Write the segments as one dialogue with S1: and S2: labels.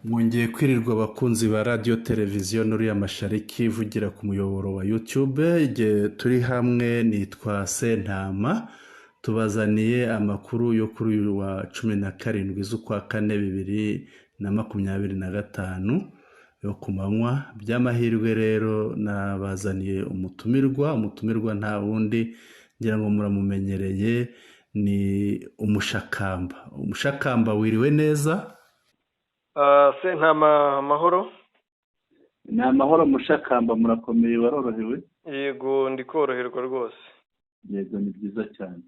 S1: Mwongeye kwirirwa abakunzi ba radiyo televiziyo n'uriya mashariki ivugira ku muyoboro wa YouTube. Igihe turi hamwe nitwa Sentama, tubazaniye amakuru yo kuri uyu wa 17 z'ukwa kane 2025 yo ku manywa. By'amahirwe rero nabazaniye umutumirwa nta wundi ngira ngo muramumenyereye, ni Umushakamba. Wiriwe neza?
S2: Sentama amahoro.
S1: Ni amahoro Mushakamba, murakomeye, barorohewe?
S2: Yego ndi koroherwa rwose.
S1: Yego, ni byiza cyane.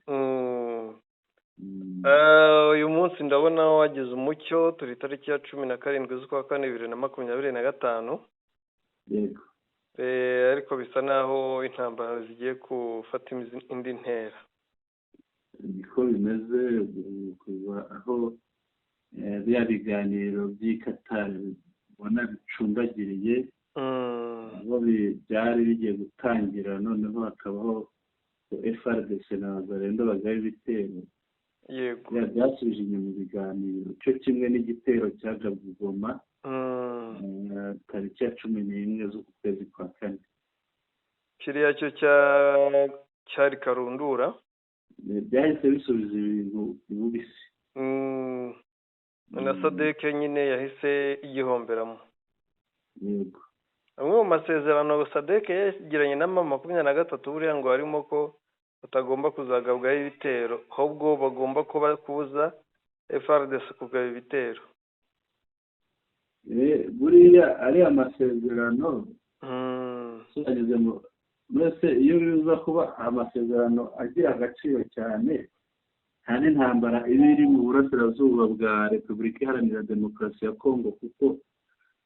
S2: Uyu munsi ndabona wagize umucyo, turi tariki ya 17 z'ukwa kane 2025.
S1: Yego.
S2: Ariko bisa naho intambara zigiye gufata indi ntera.
S1: Niko bimeze kuva aho bya biganiro by'ikatari ubona bicumbagiriye, aho byari bigiye gutangira, noneho hakabaho FRDC na Wazalendo bagaye ibitero.
S2: Yego.
S1: Byasubije inyuma ibiganiro, cyo kimwe n'igitero cyagabwe i Goma tariki ya 11 z'ukwezi kwa kane.
S2: Kiriya cyo cyari karundura.
S1: Byahise bisubiza ibintu bubisi.
S2: Na SADC nyine yahise igihomberamo.
S1: Yego.
S2: Amwe mu masezerano SADC yagiranye na M23 buriya ngo harimo ko batagomba kuzagabwaho ibitero, ahubwo bagomba kubuza FRDC kugaba ibitero.
S1: Buriya ari amasezerano cyagezemo. Mwese iyo biza kuba amasezerano agira agaciro cyane, nta n'intambara iba iri mu burasirazuba bwa Repubulika Iharanira Demokarasi ya Kongo, kuko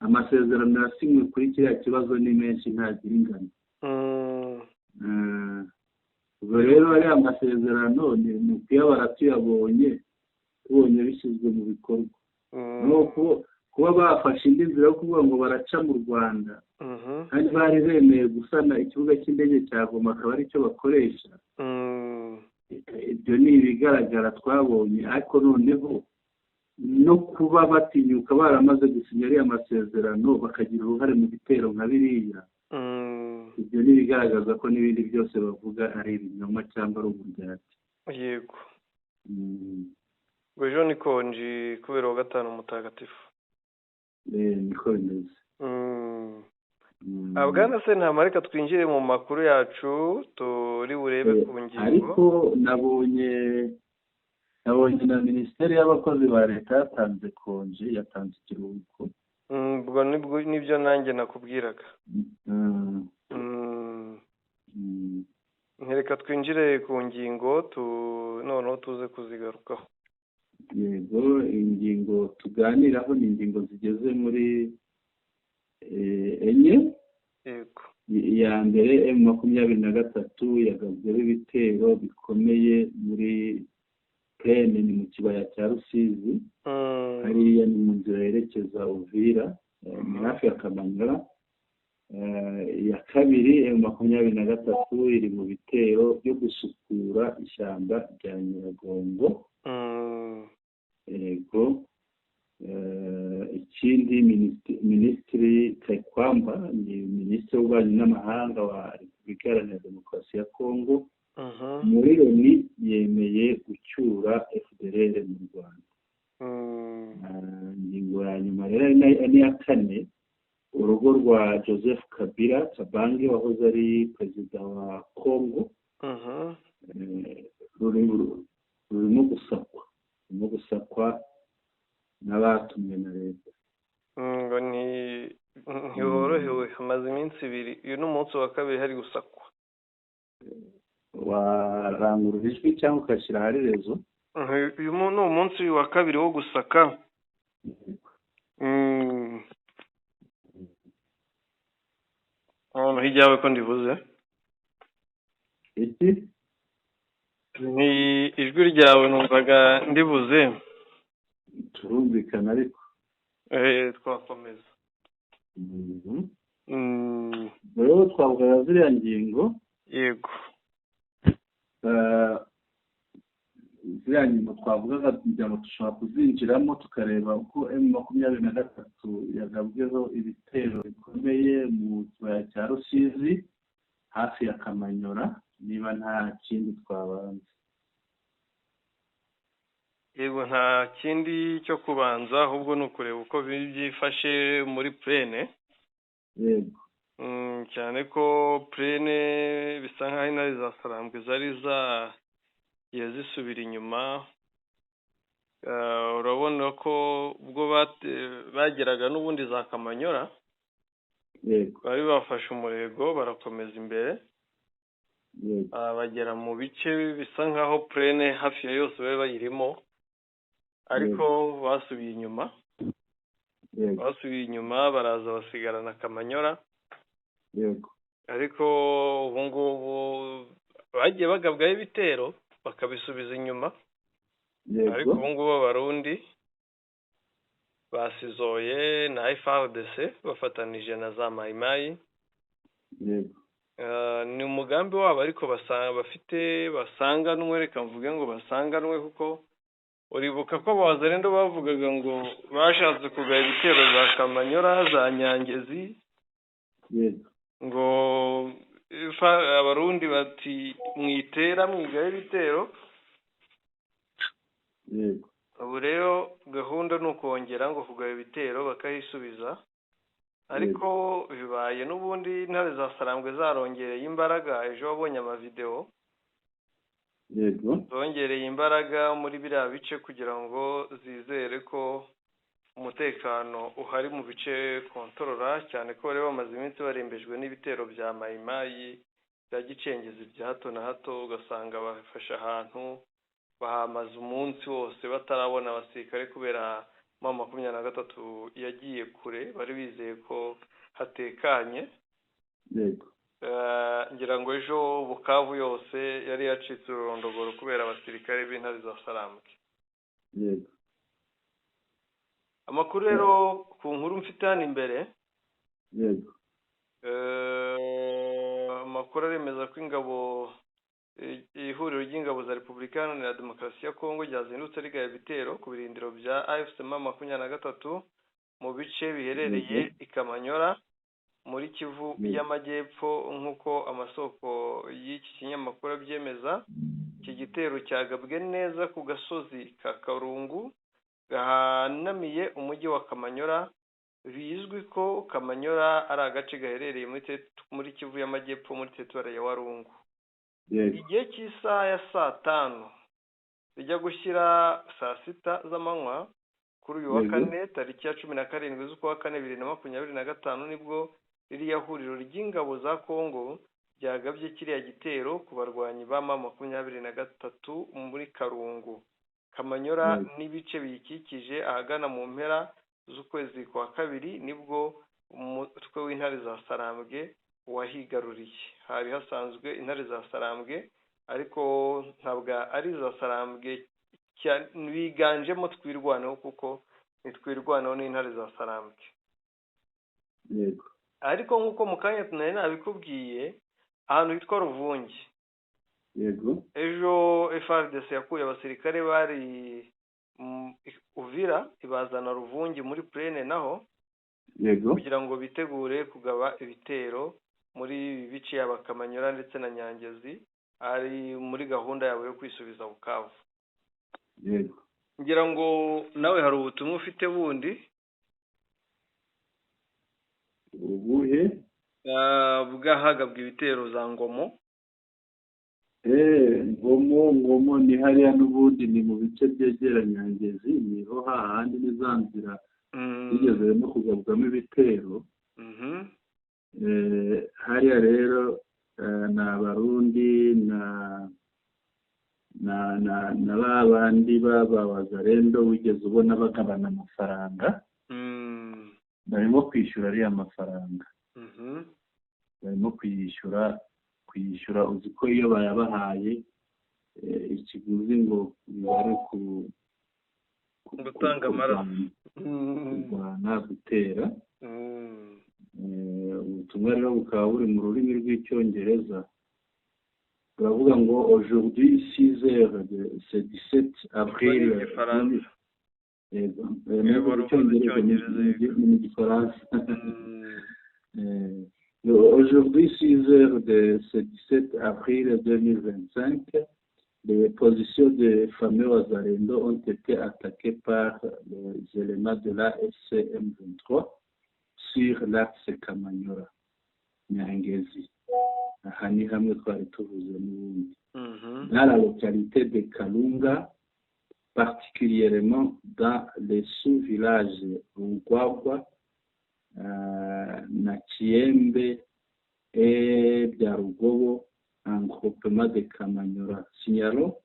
S1: amasezerano yasinywe kuri kiriya kibazo ni menshi ntagira ingano. Ubwo rero ari amasezerano ni ukuyabara tubonye bishyizwe mu bikorwa. Kuba bafashe indi nzira yo kuvuga ngo baraca mu Rwanda, kandi bari bemeye gusana ikibuga cy'indege cya Goma, akaba ari cyo bakoresha. Ibyo ni ibigaragara twabonye, ariko noneho no kuba batinyuka baramaze gusinya ariya masezerano bakagira uruhare mu bitero nka biriya, ibyo ni ibigaragaza ko n'ibindi byose bavuga ari ibinyoma cyangwa ari uburyarya.
S2: Yego. Ejo ni konji kubera wa gatanu mutagatifu.
S1: Niko bimeze.
S2: Bwana Sentama, reka twinjire mu makuru yacu turi burebe ku ngingo.
S1: Ariko nabonye na Minisiteri y'Abakozi ba Leta yatanze konji, yatanze ikiruhuko.
S2: Ubwo nibyo nanjye nakubwiraga. Reka twinjire ku ngingo noneho tuze kuzigarukaho.
S1: Yego, ingingo tuganiraho ni ingingo zigeze muri enye.
S2: Yego.
S1: Iya mbere M23 yagabweho ibitero bikomeye muri Plaine, ni mu kibaya cya Rusizi, hariya ni mu nzira yerekeza Uvira, ni hafi ya Kamanyora. Iya kabiri M23 iri mu bitero byo gusukura ishyamba rya Nyiragongo. Yego. Ikindi, Minisitiri Kayikwamba, ni Minisitiri w'Ububanyi n'Amahanga wa Repubulika Iharanira Demokarasi ya Kongo, muri Loni yemeye gucyura FDLR mu Rwanda. Ingingo ya nyuma rero ni iya kane. Urugo rwa Joseph Kabila Kabange wahoze ari perezida wa Kongo rurimo gusakwa n'abatumwe na leta.
S2: Ngo ntihorohewe, hamaze iminsi 2, uyu ni umunsi wa kabiri hari gusakwa.
S1: Warangurura ijwi cyangwa ugashyira ahari rezo?
S2: Uyu ni umunsi wa kabiri wo gusaka. Hiryawe ko ndivuze
S1: iki?
S2: Ni ijwi ryawe numvaga ndivuze.
S1: Turumvikana ariko.
S2: Twakomeza.
S1: Rero twavuga ziriya ngingo.
S2: Yego.
S1: ziriya nyuma twavugaga kugira ngo dushobora kuzinjiramo tukareba uko M23 yagabweho ibitero bikomeye mu kibaya cya Rusizi hafi ya Kamanyora niba nta kindi twabanza.
S2: Yego nta kindi cyo kubanza ahubwo ni ukureba uko byifashe muri plene.
S1: Yego.
S2: Cyane ko plene bisa nkaho intare za Sarambwe zari zisubira inyuma. Urabona ko ubwo bageraga n'ubundi za Kamanyora bari bafashe umurego barakomeza imbere bagera mu bice bisa nkaho plene hafi ya yose bari bayirimo ariko basubiye inyuma baraza basigarana Kamanyora ariko ubu ngubu bagiye bagabwaho ibitero bakabisubiza inyuma ariko ubu ngubu abarundi basizoye na FARDC bafatanije na za mayimayi ni umugambi wabo ariko basanganwe reka mvuge ngo basanganwe kuko uribuka ko abazarendo bavugaga ngo bashatse kugaba ibitero za Kamanyora za Nyangezi ngo abarundi bati mwitera mwigaye ibitero ubu rero gahunda ni ukongera ngo kugaba ibitero bakayisubiza ariko bibaye n'ubundi intare za Sarambwe zarongereye imbaraga ejo wabonye amavideo zongereye imbaraga muri biriya bice kugira ngo zizere ko umutekano uhari mu bice kontorora cyane ko bari bamaze iminsi barembejwe n'ibitero bya mayimayi bya gicengezi bya hato na hato ugasanga bafashe ahantu bahamaze umunsi wose batarabona abasirikare kubera M23 yagiye kure bari bizeye ko hatekanye ngira ngo ejo Bukavu yose yari yacitse ururondogoro kubera abasirikare b'intare za Sarambwe. Amakuru rero ku nkuru mfite hano imbere amakuru aremeza ko ihuriro ry'ingabo za Repubulika Iharanira Demokarasi ya Kongo ryazindutse rigaya ibitero ku birindiro bya AFC M23 mu bice biherereye i Kamanyora muri Kivu y'Amajyepfo nk'uko amasoko y'iki kinyamakuru abyemeza. Iki gitero cyagabwe neza ku gasozi ka Karungu gahanamiye umujyi wa Kamanyora. Bizwi ko Kamanyora ari agace gaherereye muri Kivu y'Amajyepfo muri teritwari ya Walungu. Igihe cy'isaha ya 5:00 bijya gushyira saa 6 z'amanywa kuri uyu wa kane tariki ya 17 z'ukwa kane 2025 nibwo ririya huriro ry'ingabo za Kongo ryagabye kiriya gitero ku barwanyi ba M23 muri Karungu, Kamanyora n'ibice biyikikije. Ahagana mu mpera z'ukwezi kwa kabiri nibwo umutwe w'intare za Sarambwe wahigaruriye. Hari hasanzwe intare za Sarambwe ariko ntabwo ari za Sarambwe biganjemo twirwanaho kuko nitwirwanaho n'intare za Sarambwe. Ariko nk'uko mu kanya tunari nabikubwiye ahantu hitwa Ruvungi ejo FARDC yakuye abasirikare bari Uvira ibazana Ruvungi muri plene naho kugira ngo bitegure kugaba ibitero muri bice ya Kamanyora ndetse na Nyangezi ari muri gahunda yawe yo kwisubiza Bukavu. Ngira ngo nawe hari ubutumwa ufite bundi
S1: ubuhe
S2: bwahagabwa ibitero za Ngomo.
S1: Ngomo ni hariya n'ubundi ni mu bice byegera Nyangezi niho hahandi n'izanzira bigeze no kugabwamo ibitero. Hariya rero ni abarundi na babandi b'abazarendo wigeze ubona bagabana amafaranga barimo kwishyura ariya mafaranga barimo kwishyura uzi ko iyo bayabahaye ikiguzi ngo bari
S2: gutanga amaraso
S1: kurwana gutera. Ubutumwa rero bukaba buri mu rurimi rw'icyongereza turavuga ngo aujourd'hui 6 heures c'est 17 avril mu gifaransa. Aujourd'hui 6 heures de ce 17 avril 2025, les positions des fameux Wazalendo ont été attaquées par les éléments de la FCM 23 sur l'axe Kamanyora Nyangezi. Aha ni hamwe twari tuvuze n'ubundi. Dans la localité de Kalunga, particulièrement dans les sous-villages Rugwagwa, Nachiembe et Biarugobo, en groupement de Kamanyora. Signalons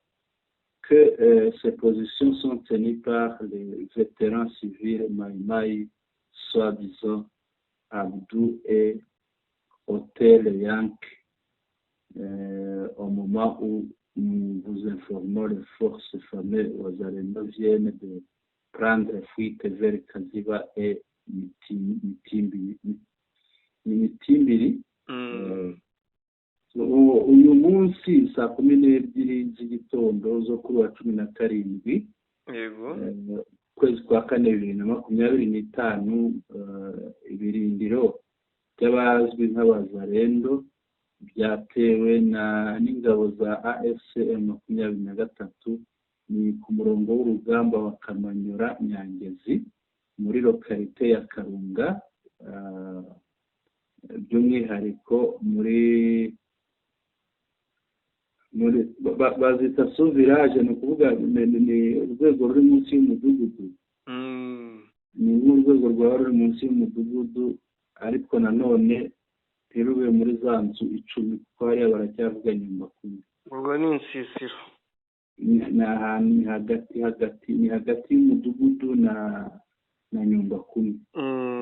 S1: que ces positions sont tenues par les vétérans civils Maïmaï, soi-disant Abdou et Hôtel Yank, au moment où nous vous informons, les forces fameuses Wazalendo viennent de prendre fuite vers Kaziba et Mitimbiri. Uyu munsi saa 12 z'igitondo zo kuri wa 17 kwezi kwa 4 2025, ibirindiro by'abazwi nk'Abazalendo byatewe n'ingabo za AFCM 23 ni ku murongo w'urugamba wa Kamanyora Nyangezi muri lokalite ya Karunga, by'umwihariko muri bazita so village, ni ukuvuga ni urwego ruri munsi y'umudugudu. Ni urwego rwaba ruri munsi y'umudugudu, ariko nanone ntirube muri za nzu 10 kuko hariya baracyavuga nyuma kumwe.
S2: Ubwo ni insisiro.
S1: Ni ahantu ni hagati y'umudugudu na nyumba kumwe.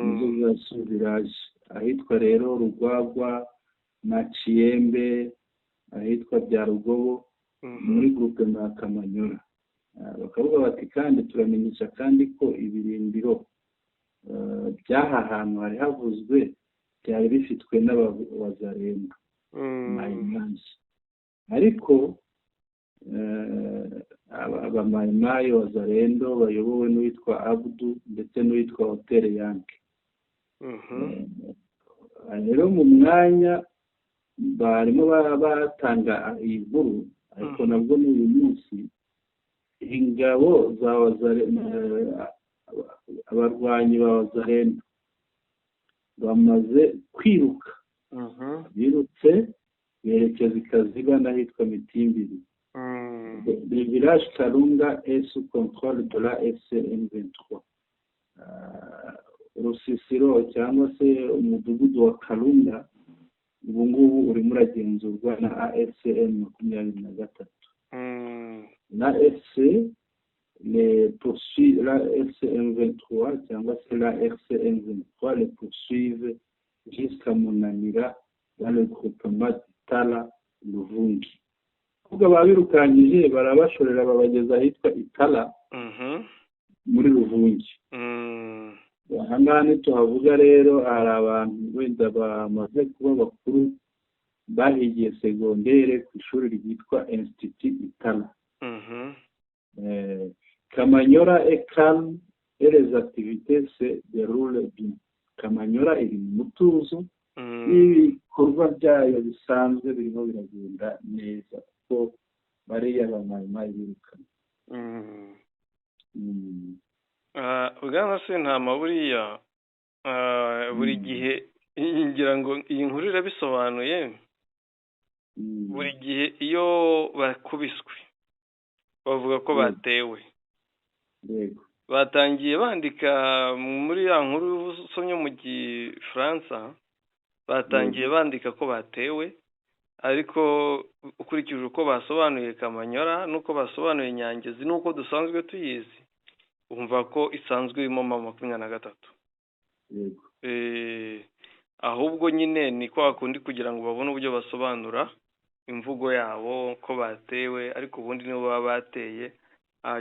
S1: Nizo za so village. Ahitwa rero Rugwagwa na Chiembe, ahitwa Byarugobo muri groupe na Kamanyora. Bakavuga bati kandi turamenyesha kandi ko ibirindiro byaha hantu hari havuzwe byari bifitwe n'Abazalendo Mayimayi, ariko Abamayimayi Wazalendo bayobowe n'uwitwa Abdu ndetse n'uwitwa Hotel Yank. Rero mu mwanya barimo batanga iyi nkuru, ariko nabwo n'uyu munsi ingabo za abarwanyi ba Wazalendo bamaze kwiruka. Birutse berekeza Kaziba n'ahitwa Mitimbiri. Le village Kalunga est sous contrôle de la FCM 23. Rusisiro cyangwa se umudugudu wa Kalunga ubu ngubu urimo uragenzurwa na AFCM 23. La FC les poursuit, la FCM 23 cyangwa se la FCM 23 les poursuivent jusqu'à Munanira dans le groupement Itala Luvungi. Kuko babirukanyije barabashorera babageza ahitwa Itala muri Luvungi. Ahangaha tuhavuga rero hari abantu wenda bamaze kuba bakuru bahigiye segondere ku ishuri ryitwa Institut Itala. Kamanyora est calme et les activités se déroulent bien. Kamanyora iri mu mutuzo, ibikorwa byayo bisanzwe birimo biragenda neza kuko bariya bamayimayi birukana.
S2: Bwana Sentama, buriya buri gihe ngira ngo iyi nkuru irabisobanuye. Buri gihe iyo bakubiswe bavuga ko batewe. Batangiye bandika muri ya nkuru usomye mu Gifaransa, batangiye bandika ko batewe, ariko ukurikije uko basobanuye Kamanyora nuko basobanuye Nyangezi nuko dusanzwe tuyizi, umva ko isanzwe irimo 23. Ahubwo nyine ni kwa kundi kugira ngo babone uburyo basobanura imvugo yabo ko batewe, ariko ubundi nibo baba bateye,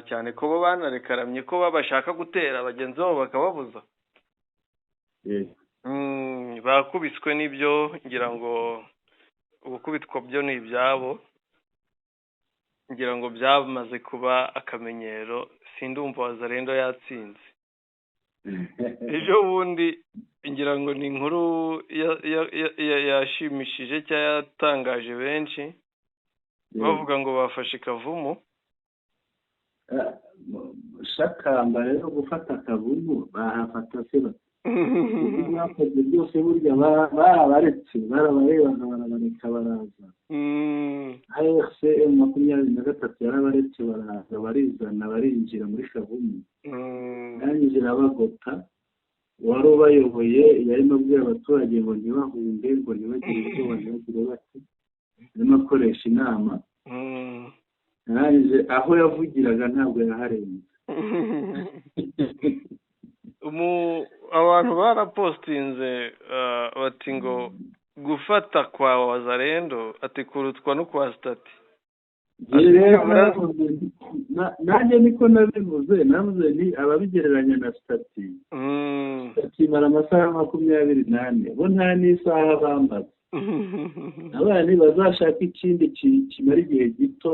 S2: cyane ko bo banarekaramye ko babashaka gutera bagenzi babo bakababuza. Bakubiswe n'ibyo, ngira ngo ubukubitwa byo ni ibyabo, ngira ngo byamaze kuba akamenyero sindumva wazarendo yatsinze. Ejo bundi ngira ngo ni inkuru yashimishije cyangwa yatangaje benshi bavuga ngo bafashe Kavumu.
S1: Shakamba rero gufata Kavumu bahafata se bakoze byose burya barabaretse barabarebaga barabareka baraza. AFC 23 yarabaretse baraza barizana barinjira muri Kavumu. Barinjira bagota wari ubayoboye yarimo abwira abaturage ngo ntibahunge ngo ntibagire ubwoba ntibagire bati arimo akoresha inama. Narangije aho yavugiraga ntabwo yaharenze.
S2: Abantu barapostinze bati ngo gufata kwa wazarendo ati kurutwa no kwa stati.
S1: Nanjye niko nabivuze ni ababigereranya na stati. Stati mara amasaha 24 bo nta n'isaha bambaza. Abana bazashaka ikindi kimara igihe gito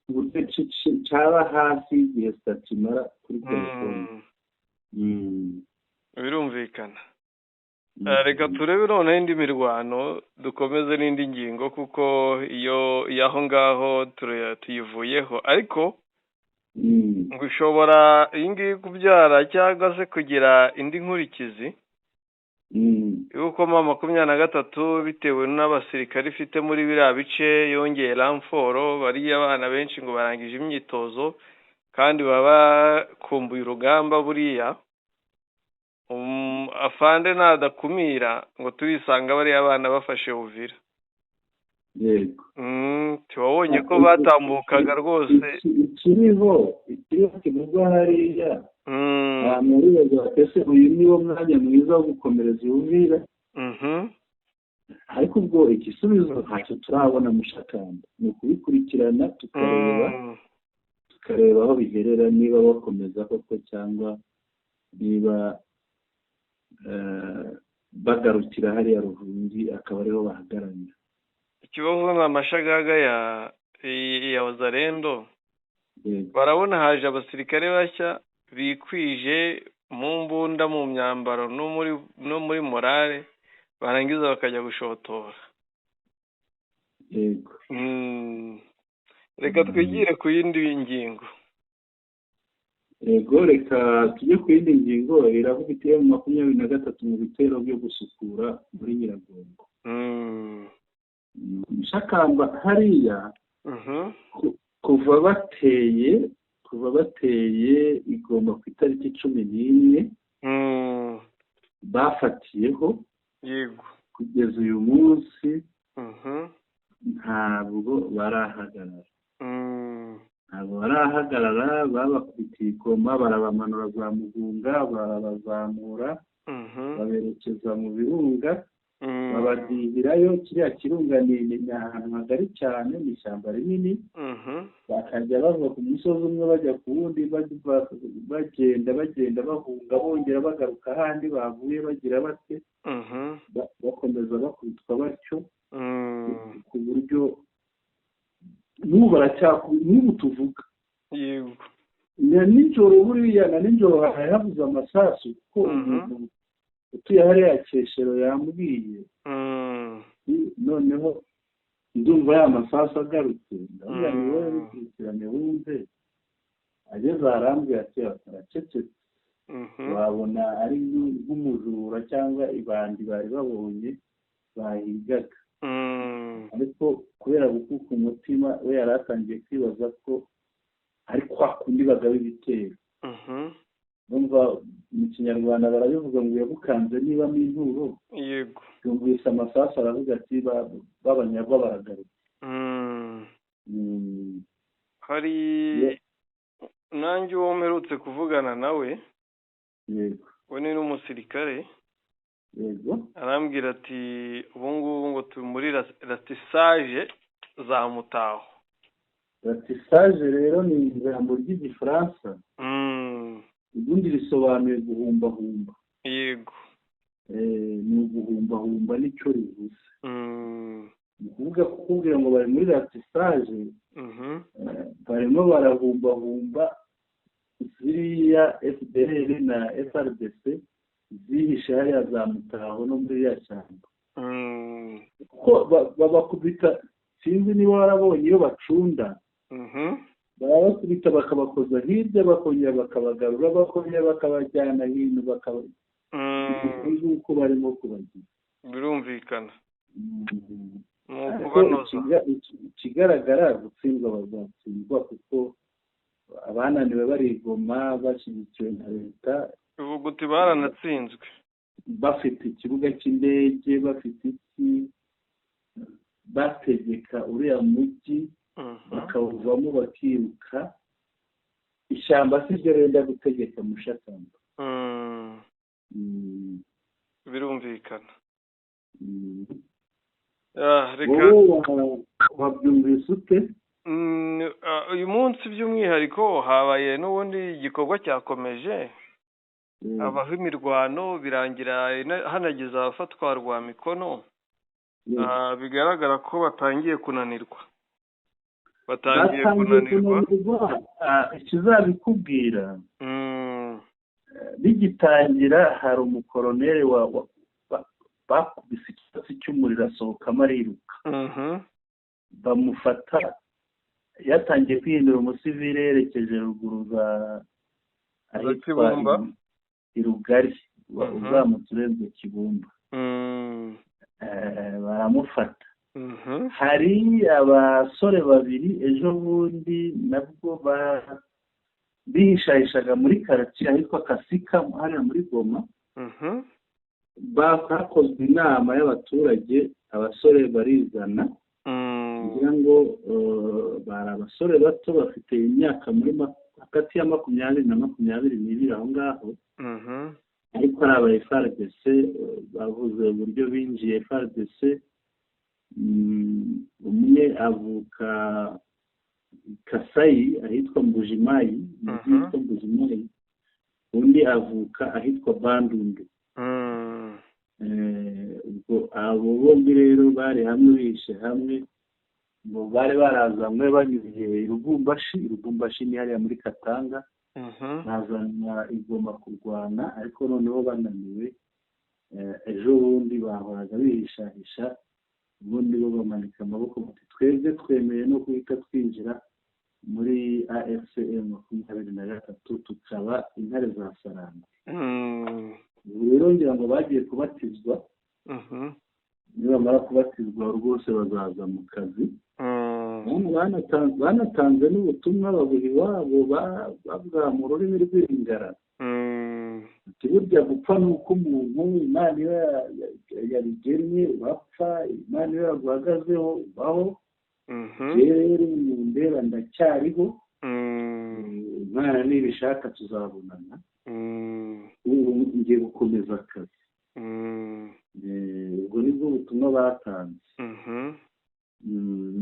S1: uburyo cyaba hafi igihe stati mara kuri telefone.
S2: Birumvikana. Reka turebe noneho indi mirwano dukomeze n'indi ngingo kuko iyo yaho ngaho tuyivuyeho ariko ngo ishobora iyi ngiyi kubyara cyangwa se kugira indi nkurikizi yuko M23 bitewe n'abasirikare ifite muri biriya bice yongeye ramforo bariya abana benshi ngo barangije imyitozo kandi baba kumbuye urugamba buriya afande nadakumira ngo turisanga bari abana bafashe Uvira.
S1: Yego.
S2: Tiwabonye ko batambukaga rwose.
S1: Ikiriho kivugwa hariya. Muri bagase uyu niwo mwanya mwiza wo gukomereza Uvira. Ariko ubwo igisubizo ntacyo turabona mu Shakamba. Ni ukubikurikirana tukareba aho biherera niba bakomeza koko cyangwa niba bagarukira hariya Ruhungi akaba ariho bahagararira. Ikibazo n'amashagaga ya wazarendo barabona haje abasirikare bashya bikwije mu mbunda mu myambaro no muri morale barangiza bakajya gushotora. Yego. Reka twigire ku yindi ngingo. Ego reka tujye ku yindi ngingo iravuga iti M23 mu bitero byo gusukura muri Nyiragongo. Shakamba hariya kuva bateye igomba ku itariki 11 bafatiyeho yego kugeza uyu munsi ntabwo barahagarara babakubitiye ikoma barabamanura za Mugunga barabazamura baberekeza mu birunga babadihirayo kiriya kirunga ni ahantu hagari cyane mu ishyamba rinini bakajya bava ku musozi umwe bajya ku wundi bagenda bahunga bongera bagaruka ahandi bavuye bagira bate bakomeza bakubitwa batyo ku buryo n'ubu tuvuga yego nijoro buriya na nijoro habuze amasasu kuko utuye hariya Keshero yambwiye noneho ndumva ya masasu agarutse ndabona ni wowe bikurikirane wumve ageze arambwira ati aracecetse wabona ari nk'umujura cyangwa ibandi bari babonye bahigaga ariko kubera gukuka umutima we yari atangiye kwibaza ko ari kwa kundi bagaba ibitero numva mu Kinyarwanda barabivuga ngo yabukanze niba mu inturo yego yumvise amasasu aravuga ati babanyagwa baragaruka. Hari nanjye uwo mperutse kuvugana nawe yego we ni n'umusirikare yego arambwira ati ubu ngubu ngo turi muri ratissage za Mutaho. Ratissage rero ni ijambo ry'igifaransa ubundi risobanuye guhumbahumba yego ni uguhumbahumba nicyo rivuze ni ukuvuga kukubwira ngo bari muri ratisaje barimo barahumbahumba ziriya FDLR na FRDC zihishe hariya za Mutaho no muri ya shyamba kuko babakubita sinzi niba warabonye iyo bacunda barabakubita bakabakoza hirya bakongera bakabagarura bakongera bakabajyana hino uko barimo kubagira
S2: birumvikana
S1: ikigaragara gutsindwa bazatsindwa kuko abananiwe barigoma bashyigikiwe na leta
S2: uvuga uti baranatsinzwe
S1: bafite ikibuga cy'indege bafite iki bategeka uriya mujyi bakawuvamo bakiruka ishyamba si ryo renda gutegeka mushakamba
S2: birumvikana
S1: wabyumvise ute
S2: uyu munsi by'umwihariko habaye n'ubundi igikorwa cyakomeje habaho imirwano birangira hanageze abafatwa rwa mikono bigaragara ko batangiye kunanirwa
S1: ikizabikubwira bigitangira hari umukoroneri bakubise ikibatsi cy'umuriro asohokamo ariruka bamufata yatangiye kwihindura umusivile yerekeje ruguru ahitwa irugari uzamutse urenze Kibumba baramufata hari abasore babiri ejo bundi nabwo bihishahishaga muri karitsiye ahitwa Kasika hariya muri Goma hakozwe inama y'abaturage abasore barizana kugira ngo bari abasore bato bafite imyaka muri hagati ya 20 na 22 aho ngaho ariko ari aba FARDC bavuze uburyo binjiye FARDC umwe avuka Kasayi ahitwa Mbujimayi undi avuka ahitwa Bandundu ubwo abo bombi rero bari hamwe bishe hamwe ngo bari barazanywe banyuriye Lubumbashi ni hariya muri Katanga bazana igomba kurwana ariko noneho bananiwe ejo bundi bahoraga bihishahisha ubundi bo bamanika amaboko bati twebwe twemeye no guhita twinjira muri AFCM 23 tukaba intare za Saranga rero ngira ngo bagiye kubatizwa nibamara kubatizwa rwose bazaza mu kazi banatanze n'ubutumwa babuha iwabo bavuga mu rurimi rw'Ingara burya gupfa ni uko umuntu Imana iyo yabigennye bapfa Imana iyo yaguhagazeho ubaho rero ndeba ndacyariho Imana nibishaka tuzabonana ngiye gukomeza akazi ubwo nibwo butumwa batanze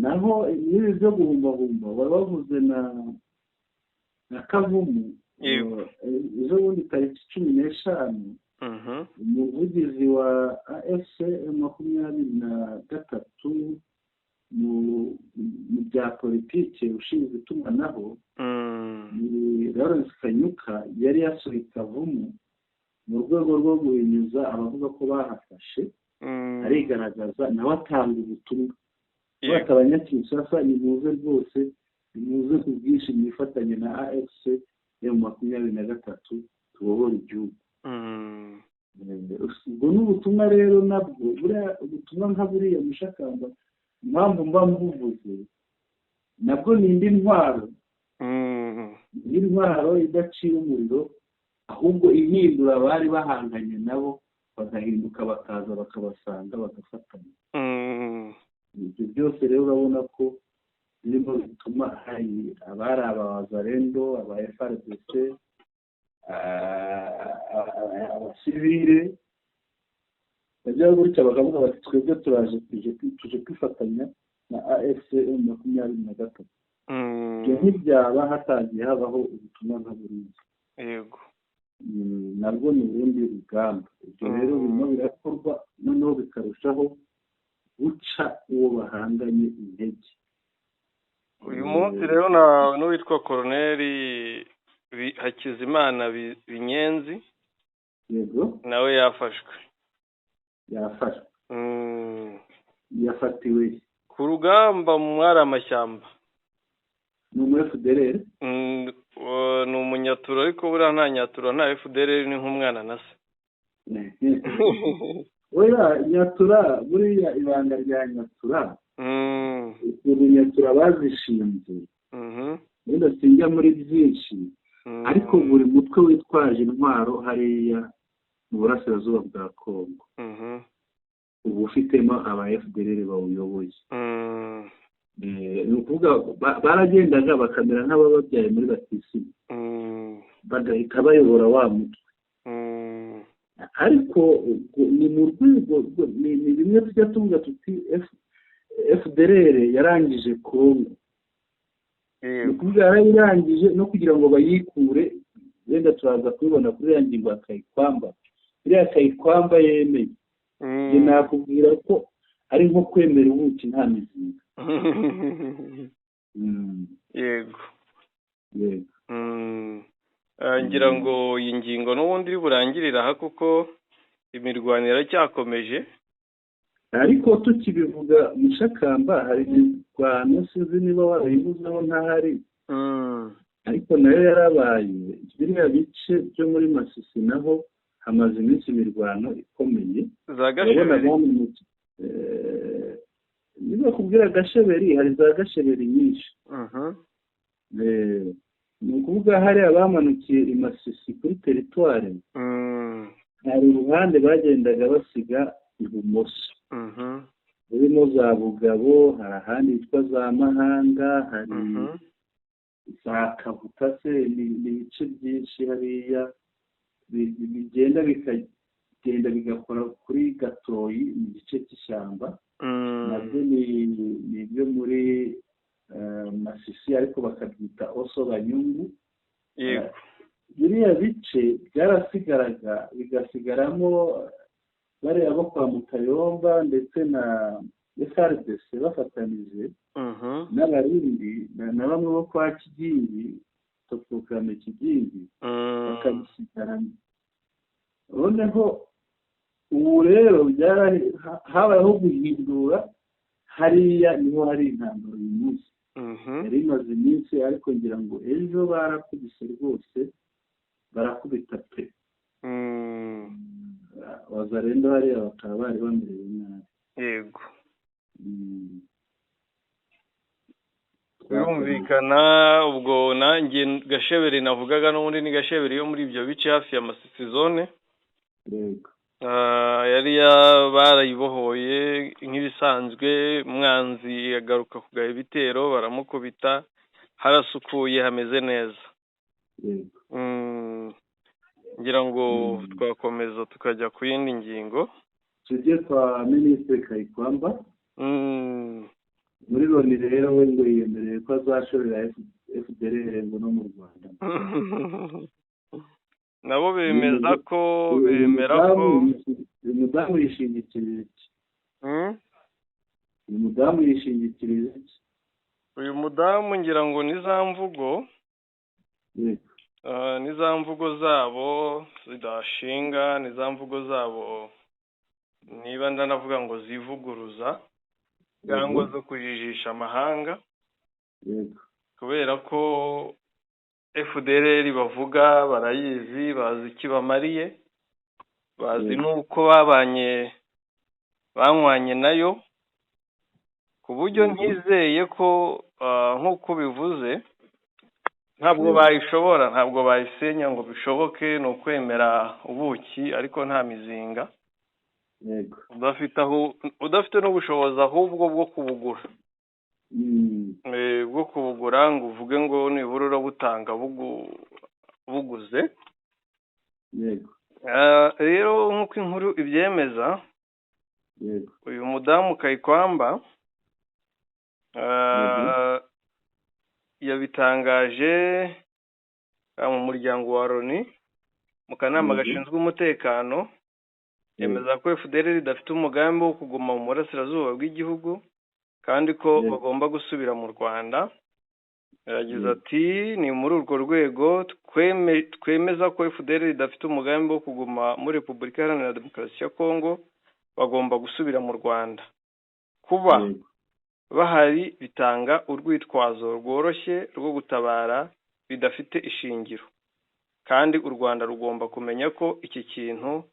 S1: naho niba byo guhumbahumba baba bavuze na Kavumu ejo bundi tariki 15 umuvugizi wa AFCM 23 mu bya politiki ushinzwe itumanaho Lawrence Kanyuka yari yasuye Kavumu mu rwego rwo guhinyuza abavuga ko bahafashe arigaragaza nawe atanga ubutumwa bati abanyakinshasa nimuze rwose nimuze ku bwinshi mwifatanye na AFC yo 23 tubohora igihugu ubwo n'ubutumwa rero nabwo buriya ubutumwa nka buriya mushakamba impamvu mba mbuvuze nabwo ni indi ntwaro idaciye umuriro ahubwo ihindura abari bahanganye nabo bagahinduka bakaza bakabasanga bagafatanya ibyo byose rero urabona ko birimo bituma hari abari abazarendo aba FARDC abasivile bajya gutya bakavuga bati twebwe tuje kwifatanya na AFCM 23 ibyo ntibyaba hatangiye habaho ubutumwa nka buriya
S2: yego
S1: nabwo ni ubundi rugamba ibyo rero birimo birakorwa noneho bikarushaho guca uwo bahanganye intege.
S2: uyu munsi rero n'uwitwa koroneri Hakizimana Binyenzi
S1: yego
S2: nawe yafashwe.
S1: yafatiwe
S2: ku rugamba mwari amashyamba.
S1: ni umu FDLR
S2: ni umunyatura ariko buriya nta nyatura nta FDLR ni nk'umwana na se.
S1: oya nyatura buriya ibanga rya nyatura ukuntu nyatura bazishinze wenda sinjya muri byinshi ariko buri mutwe witwaje intwaro hariya mu burasirazuba bwa Kongo ubu ufitemo aba FDLR bawuyoboye. ni ukuvuga baragendaga bakamera nk'abababyaye muri batisimu bagahita bayobora wa mutwe. ariko ni mu rwego ni bimwe tujya tuvuga tuti FDLR yarangije Kongo. ni ukuvuga yarayirangije no kugira ngo bayikure wenda turaza kubibona kuri ya ngingo ya Kayikwamba. iriya Kayikwamba yemeye nakubwira ko ari nko kwemera ubuki nta mizinga.
S2: yego ngira ngo iyi ngingo n'ubundi iri burangirira aha kuko imirwano iracyakomeje.
S1: ariko tukibivuga Mushakamba hari imirwano sinzi niba warayibuzeho ntahari ariko nayo yarabaye. biriya bice byo muri Masisi naho hamaze iminsi imirwano ikomeye.
S2: za Gasheberi
S1: niba kubwira Gasheberi hari za Gasheberi nyinshi. ni ukuvuga hari abamanukiye i Masisi kuri teritwari hari uruhande bagendaga basiga ibumoso rurimo za Bugabo, hari ahandi hitwa za Mahanga, hari za Kabuta se ni ibice byinshi hariya bigenda bigakora kuri Gatoyi mu gice cy'ishyamba nabyo ni ibyo muri Masisi ariko bakabyita Oso Banyungu. biriya bice byarasigaraga bigasigaramo bariya bo kwa Mutayomba ndetse na FARDC bafatanije n'abarundi na bamwe bo kwa Kigingi Topokame Kigingi bakabisigaramo. noneho ubu rero habayeho guhindura hariya niho hari intambara uyu munsi. yari imaze iminsi ariko ngira ngo ejo barakubise rwose barakubita pe. Wazarendo hariya bakaba bari bamerewe nabi.
S2: yego birumvikana. ubwo nanjye Gasheberi navugaga n'ubundi ni Gasheberi yo muri ibyo bice hafi ya Masisi zone.
S1: yego
S2: yari barayibohoye nk'ibisanzwe. umwanzi agaruka kugaba ibitero baramukubita harasukuye hameze neza. ngira ngo twakomeza tukajya ku yindi ngingo.
S1: tujye kwa Minisitiri Kayikwamba. muri Loni rero we ngo yiyemereye ko azashorera FDLR ngo no mu Rwanda.
S2: nabo bemera ko
S1: uyu mudamu yishingikirije iki? uyu mudamu yishingikirije iki?
S2: uyu mudamu ngira ngo ni za mvugo ni za mvugo zabo zidashinga, ni za mvugo zabo niba ndanavuga ngo zivuguruza cyangwa zo kujijisha amahanga. kubera ko FDLR bavuga barayizi, bazi iki bamariye, bazi nuko banywanye nayo, ku buryo ntizeye ko nk'uko bivuze ntabwo bayishobora, ntabwo bayisenya ngo bishoboke. ni ukwemera ubuki ariko nta mizinga, udafite n'ubushobozi ahubwo bwo kubugura. bwo kubugura ngo uvuge ngo nibura urabutanga buguze. rero nk'uko inkuru ibyemeza uyu mudamu Kayikwamba yabitangaje mu muryango wa Loni mu kanama gashinzwe umutekano yemeza ko FDLR idafite umugambi wo kuguma mu burasirazuba bw'igihugu kandi ko bagomba gusubira mu Rwanda. Yagize ati ni muri urwo rwego twemeza ko FDLR idafite umugambi wo kuguma muri Repubulika Iharanira Demokarasi ya Kongo, bagomba gusubira mu Rwanda. Kuba bahari bitanga urwitwazo rworoshye rwo gutabara bidafite ishingiro, kandi u Rwanda rugomba kumenya ko iki kintu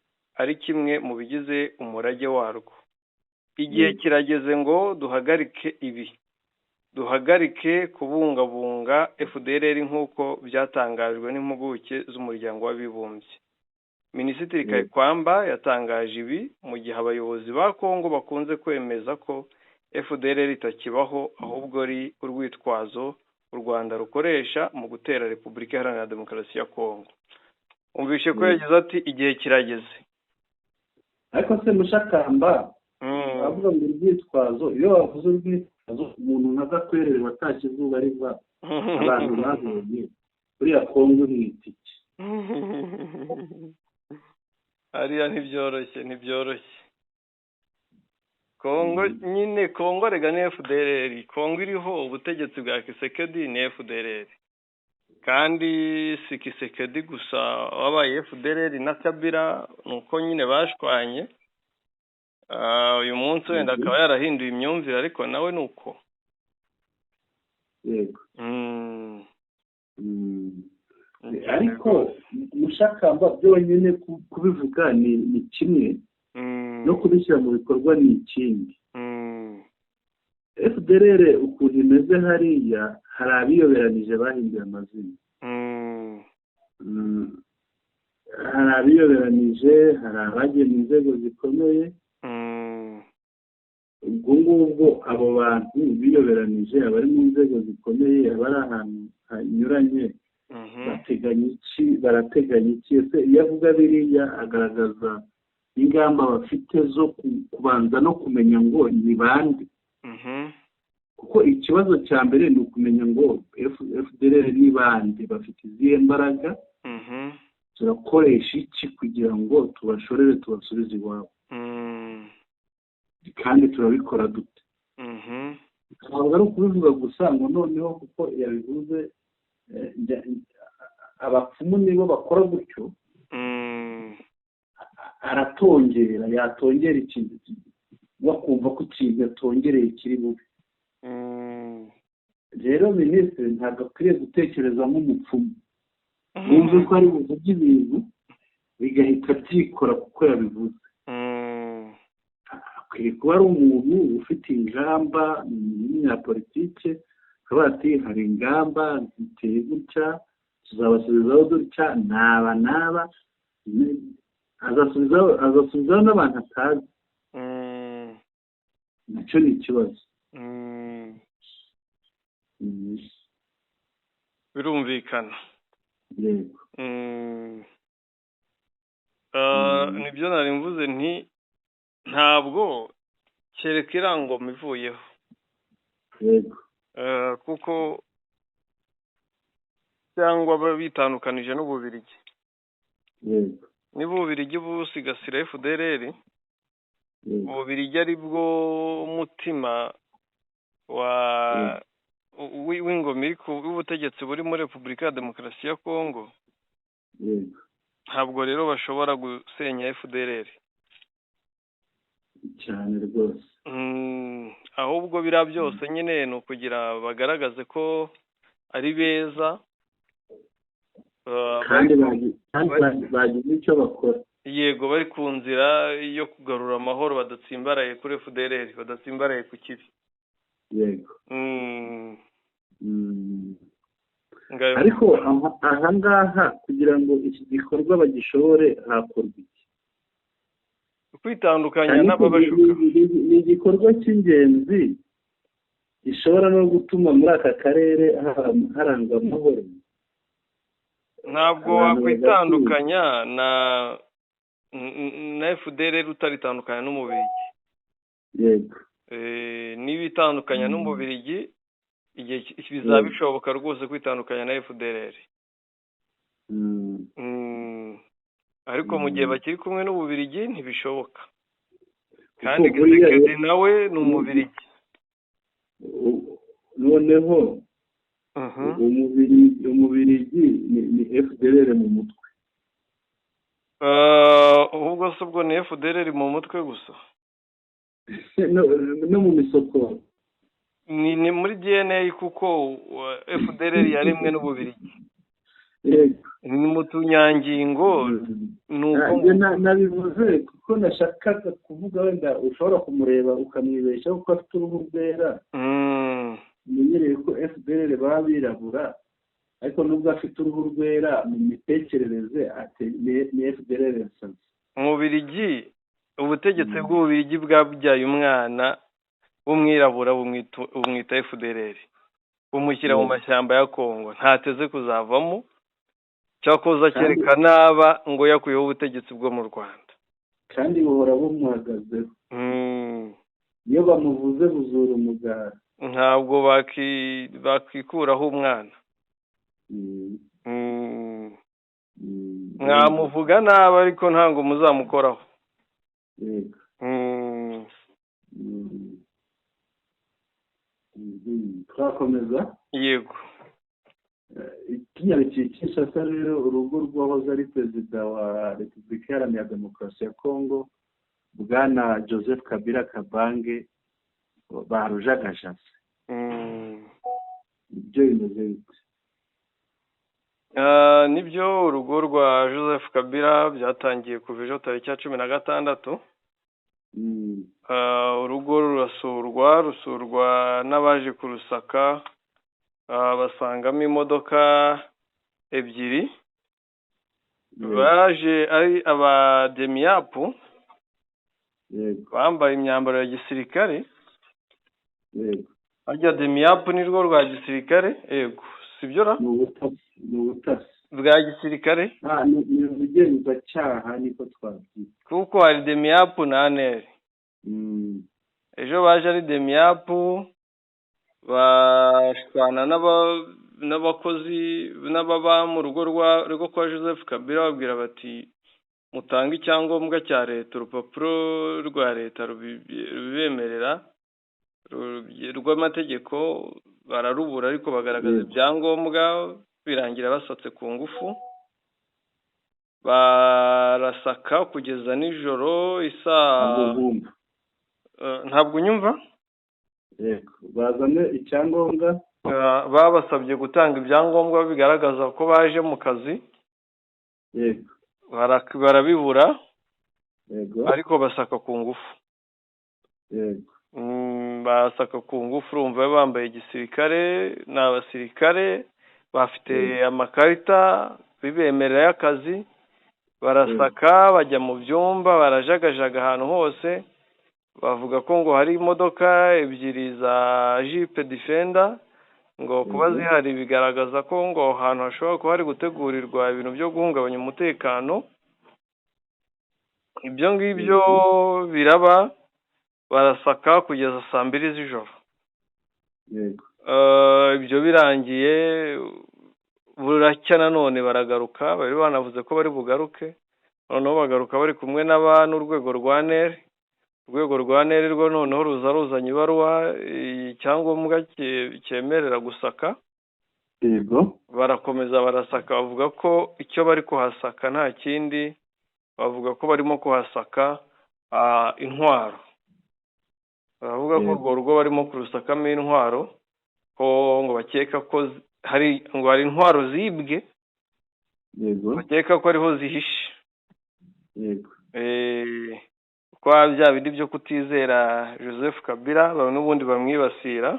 S2: ari kimwe mu bigize umurage warwo. Igihe kirageze ngo duhagarike ibi, duhagarike kubungabunga FDLR nk'uko byatangajwe n'impuguke z'umuryango w'abibumbye. Minisitiri Kayikwamba yatangaje ibi mu gihe abayobozi ba Kongo bakunze kwemeza ko FDLR itakibaho, ahubwo ari urwitwazo u Rwanda rukoresha mu gutera Repubulika Iharanira Demokarasi ya Kongo. Umvishe ko yagize ati igihe kirageze.
S1: Ariko se Mushakamba avuga ngo urwitwazo, iyo wavuze urwitwazo umuntu nk'agakwerere watashye izuba riva abantu babonye buriya Kongo ni itiki.
S2: Ariya ntibyoroshye. Kongo nyine, Kongo rega ni FDLR, Kongo iriho ubutegetsi bwa Kisekedi ni FDLR, kandi si Kisekedi gusa wabaye FDLR na Kabila nuko nyine bashwanye. Uyu munsi wenda akaba yarahinduye imyumvire, ariko nawe nuko.
S1: Yego. Ariko Mushakamba byonyine kubivuga ni kimwe, no kubishyira mu bikorwa ni ikindi. FDLR ukuntu imeze hariya, hari abiyoberanije bahinduye amazina. Hari abiyoberanije, hari abagiye mu nzego zikomeye. Ubwo ngubwo abo bantu biyoberanije, abari mu nzego zikomeye, abari ahantu hanyuranye, barateganya iki? Ese iyo avuga biriya agaragaza ingamba bafite zo kubanza no kumenya ngo ni bande. Kuko ikibazo cya mbere ni ukumenya ngo FDLR ni bande, bafite izihe mbaraga, turakoresha iki kugira ngo tubashorere tubasubize iwabo, kandi turabikora dute. Ntabwo ari ukubivuga gusa ngo noneho kuko yabivuze abapfumu nibo bakora gutyo, aratongera, yatongera ikintu bakumva ko ikintu yatongereye kiri bube. Rero minisitiri ntabwo akwiriye gutekereza nk'umupfumu, wumve ko ari buvuge ibintu bigahita byikora kuko yabivuze. Akwiye kuba ari umuntu ufite ingamba n'umunyapolitike, akaba ati hari ingamba ziteye gutya, tuzabasubizaho dutya, n'aba azasubizaho n'abantu atazi. Nacyo ni ikibazo.
S2: Birumvikana.
S1: Yego.
S2: Nibyo nari mvuze nti ntabwo kereka irangoma ivuyeho.
S1: Yego.
S2: Kuko cyangwa bitandukanije n'Ububiligi.
S1: Yego.
S2: Niba Ububiligi busigasira FDLR, Ububiligi ari bwo mutima w'ingoma iri ku butegetsi buri muri Repubulika ya Demokarasi ya Kongo.
S1: Yego.
S2: Ntabwo rero bashobora gusenya FDLR
S1: cyane rwose.
S2: Ahubwo biriya byose nyine ni ukugira bagaragaze ko ari beza,
S1: kandi bagize icyo bakora.
S2: Yego, bari ku nzira yo kugarura amahoro, badatsimbaraye kuri FDLR, badatsimbaraye ku kibi.
S1: Yego. Ariko aha ngaha kugira ngo iki gikorwa bagishobore hakorwa iki?
S2: Kwitandukanya n'ababashuka.
S1: Ni igikorwa cy'ingenzi gishobora no gutuma muri aka karere harangwa amahoro.
S2: Ntabwo wakwitandukanya na FDLR utaritandukanya n'Umubiligi.
S1: Yego.
S2: Niba itandukanya n'Umubiligi, igihe bizaba bishoboka rwose kwitandukanya na FDLR. ariko mu gihe bakiri kumwe n'Ububirigi ntibishoboka,
S1: kuko
S2: kandi
S1: buriya
S2: Tshisekedi nawe ni Umubirigi.
S1: noneho umubirigi ni FDLR mu mutwe.
S2: Ubwo se ubwo ni FDLR mu mutwe gusa
S1: no mu misokoro
S2: ni muri DNA, kuko FDLR yaremwe n'Ububirigi.
S1: yego
S2: ni mu tunyangingo.
S1: nuko nabivuze kuko nashakaga kuvuga wenda ushobora kumureba ukamwibesha kuko afite uruhu rwera. umenyereye ko FDLR baba birabura, ariko nubwo afite uruhu rwera mu mitekerereze ni FDLR nsanzwe.
S2: Umubirigi, ubutegetsi bw'Ububirigi bwabyaye umwana w'umwirabura bumwita FDLR, bumushyira mu mashyamba ya Kongo, ntateze kuzavamo, cyakoza cyerekana aba ngo yakuyeho ubutegetsi bwo mu Rwanda,
S1: kandi buhora bumuhagazeho. iyo bamuvuze buzura umugara,
S2: ntabwo bakikuraho umwana. mwamuvuga nabi ariko ntabwo muzamukoraho.
S1: yego twakomeza.
S2: yego.
S1: ikinyabikiye Kinshasa rero, urugo rw'uwahoze ari perezida wa Repubulika Iharanira Demokarasi ya Kongo, Bwana Joseph Kabila Kabange, barujagajase. ibyo bimeze bite?
S2: nibyo, urugo rwa Joseph Kabila byatangiye kuva ejo tariki ya 16. urugo rusurwa n'abaje kurusaka, basangamo imodoka ebyiri, baje ari abademiyapu bambaye imyambaro ya gisirikare. harya demiyapu ni rwo rwa gisirikare? yego, sibyo ra?
S1: ni ubutasi
S2: bwa gisirikare.
S1: ni ubugenzacyaha niko twabyita,
S2: kuko hari demiyapu na aneri. ejo baje ari demiyapu, bashwana n'abakozi n'ababa mu rugo rwo kwa Joseph Kabila, babwira bati mutange icyangombwa cya leta, urupapuro rwa leta rubibemerera rw'amategeko. bararubura, ariko bagaragaza ibyangombwa, birangira basatse ku ngufu. barasaka kugeza nijoro ntabwo unyumva?
S1: yego, bazane icyangombwa.
S2: babasabye gutanga ibyangombwa bigaragaza ko baje mu kazi.
S1: yego,
S2: barabibura.
S1: yego,
S2: ariko basaka ku ngufu.
S1: yego,
S2: basaka ku ngufu, urumva bambaye gisirikare, ni abasirikare bafite amakarita bibemerera y'akazi. barasaka, bajya mu byumba, barajagajaga ahantu hose. bavuga ko ngo hari imodoka ebyiri za Jeep Defender, ngo kuba zihari bigaragaza ko ngo ahantu hashobora kuba hari gutegurirwa ibintu byo guhungabanya umutekano. ibyo ngibyo biraba, barasaka kugeza saa 2 z'ijoro.
S1: yego,
S2: ibyo birangiye buracya nanone baragaruka. bari banavuze ko bari bugaruke, noneho bagaruka bari kumwe n'urwego rwa NER. urwego rwa NER rwo noneho ruzanye ibaruwa, icyangombwa cyemerera gusaka.
S1: yego,
S2: barakomeza barasaka, bavuga ko icyo bari kuhasaka nta kindi, bavuga ko barimo kuhasaka intwaro. baravuga ko urwo rugo barimo kurusakamo intwaro, ko ngo bakeka ko hari intwaro zibwe.
S1: yego,
S2: bakeka ko ariho zihishe.
S1: yego,
S2: kwa bya bindi byo kutizera Joseph Kabila, n'ubundi bamwibasira.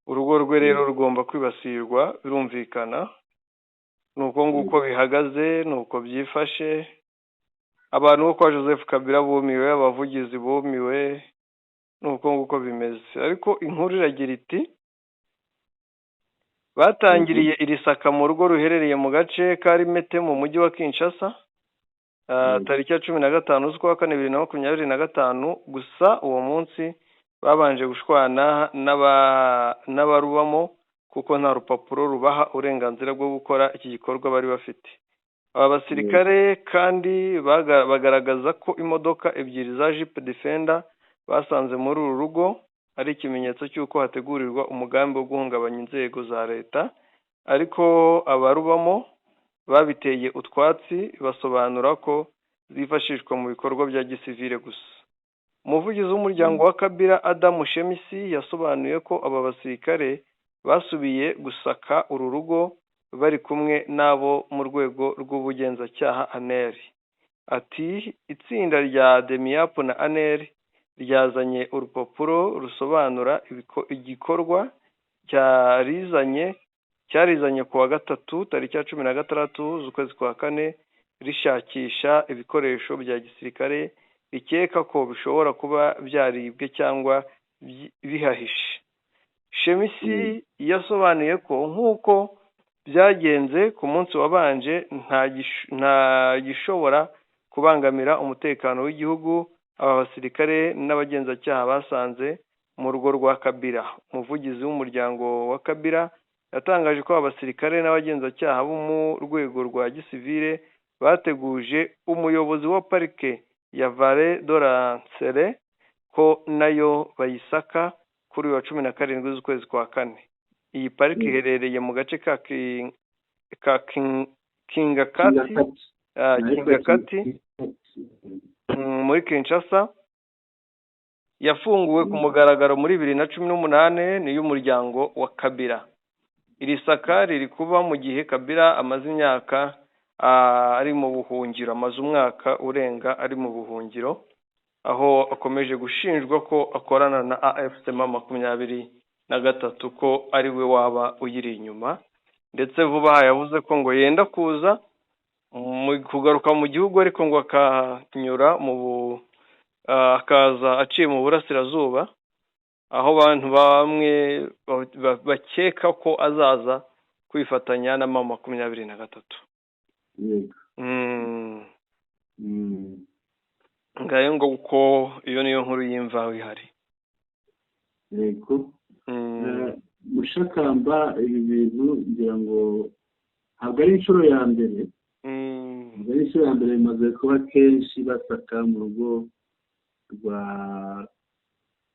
S2: urugo rwe rero rugomba kwibasirwa, birumvikana. nuko nguko bihagaze, nuko byifashe. abantu bo kwa Joseph Kabila bumiwe, abavugizi bumiwe, nuko nguko bimeze. ariko inkuru iragira iti, batangiriye iri saka mu rugo ruherereye mu gace ka Limete mu mujyi wa Kinshasa, tariki ya 15 z'ukwa 2025. gusa uwo munsi babanje gushwana n'abarubamo, kuko nta rupapuro rubaha uburenganzira bwo gukora iki gikorwa bari bafite. aba basirikare kandi bagaragaza ko imodoka ebyiri za Jeep Defender basanze muri uru rugo ari ikimenyetso cy'uko hategurirwa umugambi wo guhungabanya inzego za leta, ariko abarubamo babiteye utwatsi basobanura ko zifashishwa mu bikorwa bya gisivile gusa. Umuvugizi w'umuryango wa Kabila Adamu Shemisi yasobanuye ko aba basirikare basubiye gusaka uru rugo bari kumwe n'abo mu rwego rw'ubugenzacyaha ANR. Ati itsinda rya Demiap na ANR ryazanye urupapuro rusobanura igikorwa cyarizanye ku wa gatatu tariki ya 16 z'ukwezi kwa kane rishakisha ibikoresho bya gisirikare bikeka ko bishobora kuba byaribwe cyangwa bihahishe. Shemisi yasobanuye ko nk'uko byagenze ku munsi wabanje nta gishobora kubangamira umutekano w'igihugu aba basirikare n'abagenzacyaha basanze mu rugo rwa Kabila. Umuvugizi w'umuryango wa Kabila yatangaje ko abasirikare n'abagenzacyaha bo mu rwego rwa gisivile bateguje umuyobozi wa parike ya Vallée de la Sere ko nayo bayisaka kuri wa 17 z'ukwezi kwa kane. Iyi parike iherereye mu gace ka Kingakati muri Kinshasa, yafunguwe ku mugaragaro muri 2018 n'iy'umuryango wa Kabila. Iri saka riri kuba mu gihe Kabila amaze imyaka ari mu buhungiro, amaze umwaka urenga ari mu buhungiro, aho akomeje gushinjwa ko akorana na AFC-M23 ko ari we waba uyiri inyuma, ndetse vuba yavuze ko ngo yenda kugaruka mu gihugu, ariko ngo akanyura akaza aciye mu burasirazuba, aho abantu bamwe bakeka ko azaza kwifatanya na M23. Ngayo ngo uko iyo niyo nkuru y'imvaho ihari.
S1: Yego. Mushakamba ibi bintu ngira ngo ntabwo ari inshuro ya mbere. Ntabwo ari inshuro ya mbere, bimaze kuba kenshi basaka mu rugo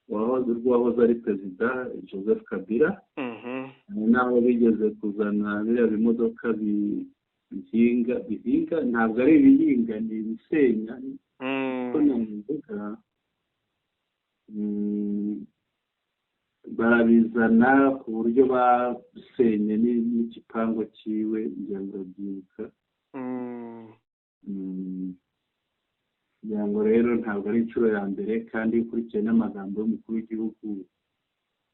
S1: rw'uwahoze ari perezida Joseph Kabila. Naho bigeze kuzana biriya bimodoka bihinga, ntabwo ari ibihinga, ni ibisenya. Ko navuga barabizana ku buryo basenye n'igipangu cyiwe, ngira ngo byibuka. Ngira ngo rero ntabwo ari inshuro ya mbere, kandi ukurikiye n'amagambo y'umukuru w'igihugu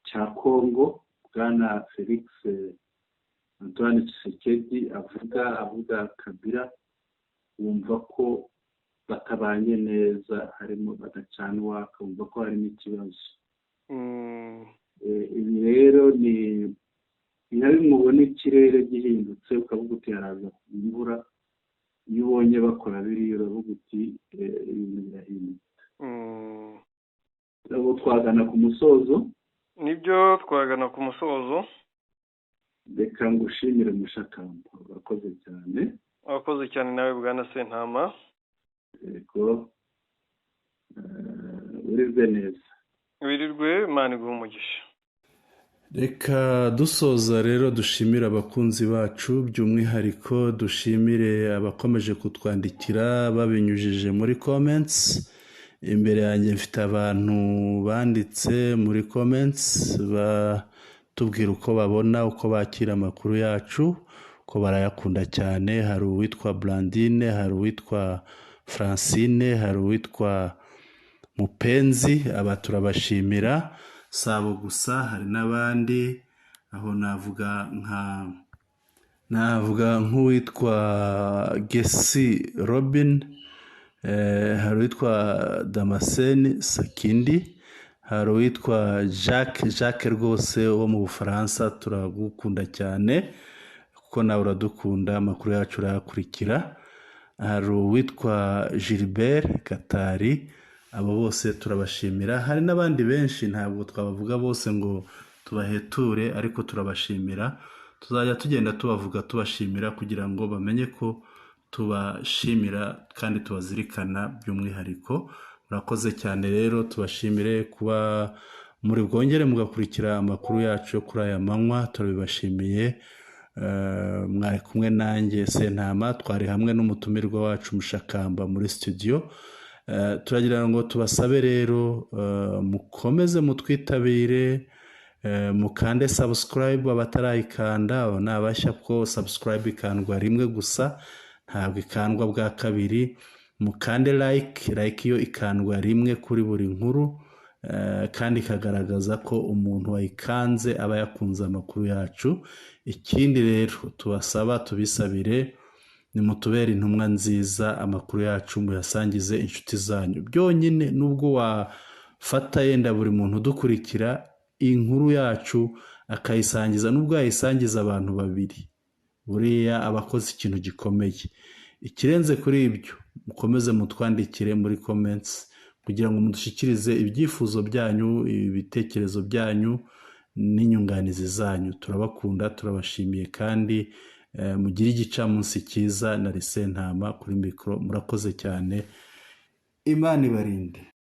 S1: cya Congo Bwana Felix Antoine Tshisekedi avuga Kabila, wumva ko batabanye neza, harimo badacana uwaka, wumva ko harimo ikibazo. Ibi rero ni bimubona ikirere gihindutse ukavuga uti haraza imvura. Iyo ubonye bakora biriya uravuga uti ibintu birahindutse. Ubu twagana ku musozo.
S2: Nibyo, twagana ku musozo.
S1: Reka ngushimire Mushakamba, urakoze cyane.
S2: Urakoze cyane nawe Bwana Sentama.
S1: Yego. Wirirwe neza.
S2: Wirirwe, Imana iguhe umugisha.
S3: Reka dusoza rero dushimire abakunzi bacu, by'umwihariko dushimire abakomeje kutwandikira babinyujije muri comments. Imbere yanjye mfite abantu banditse muri comments batubwira uko babona, uko bakira amakuru yacu, ko barayakunda cyane. Hari uwitwa Blandine, hari uwitwa Francine, hari uwitwa Mupenzi. Aba turabashimira. Sabo gusa, hari n'abandi, aho navuga nk'uwitwa Gesi Robin, hari uwitwa Damascene Sakindi, hari uwitwa Jacques rwose wo mu Bufaransa, turagukunda cyane kuko nawe uradukunda, amakuru yacu urayakurikira. Hari uwitwa Gilbert Katari. Abo bose turabashimira. Hari n'abandi benshi, ntabwo twabavuga bose ngo tubaheture, ariko turabashimira. Tuzajya tugenda tubavuga tubashimira kugira ngo bamenye ko tubashimira kandi tubazirikana by'umwihariko. Murakoze cyane rero, tubashimire kuba muri bwongere mugakurikira amakuru yacu yo kuri aya manywa, turabibashimiye. Mwari kumwe nanjye Sentama, twari hamwe n'umutumirwa wacu Mushakamba muri studio. Turagira ngo tubasabe rero mukomeze mutwitabire, mukande subscribe abatarayikanda, abo nabashya ko subscribe ikandwa rimwe gusa, ntabwo ikandwa bwa kabiri. Mukande like yo ikandwa rimwe kuri buri nkuru, kandi ikagaragaza ko umuntu wayikanze aba yakunze amakuru yacu. Ikindi rero tubasaba, tubisabire, nimutubere intumwa nziza, amakuru yacu muyasangize inshuti zanyu. Byonyine nubwo wafata yenda buri muntu udukurikira inkuru yacu akayisangiza, nubwo yayisangiza abantu babiri, buriya abakoze ikintu gikomeye. Ikirenze kuri ibyo, mukomeze mutwandikire muri comments kugira ngo mudushikirize ibyifuzo byanyu, ibitekerezo byanyu n'inyunganizi zanyu. Turabakunda, turabashimiye, kandi mugire igicamunsi cyiza. Na Sentama kuri mikoro. Murakoze cyane, Imana ibarinde.